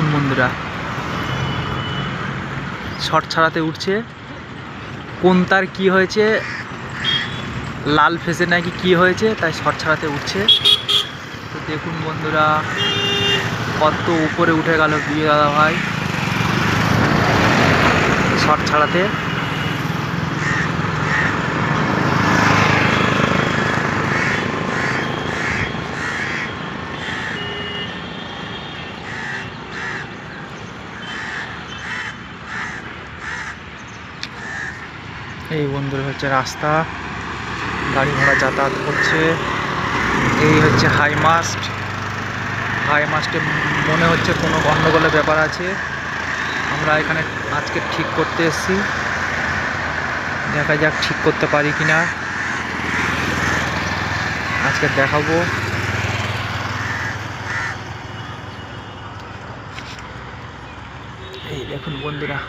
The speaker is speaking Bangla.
দেখুন বন্ধুরা, শর্ট ছাড়াতে উঠছে। কোন তার কী হয়েছে, লাল ফেসে নাকি কী হয়েছে, তাই শর্ট ছাড়াতে উঠছে। তো দেখুন বন্ধুরা, কত উপরে উঠে গেল বিয়ে দাদা ভাই শর্ট ছাড়াতে। এই বন্ধুরা হচ্ছে রাস্তা, গাড়ি ঘোড়া যাতায়াত করছে। এই হচ্ছে হাই মাস্টে মনে হচ্ছে কোনো গণ্ডগোলের ব্যাপার আছে। আমরা এখানে আজকে ঠিক করতে এসেছি, দেখা যাক ঠিক করতে পারি কিনা, আজকে দেখাবো। এই দেখুন বন্ধুরা।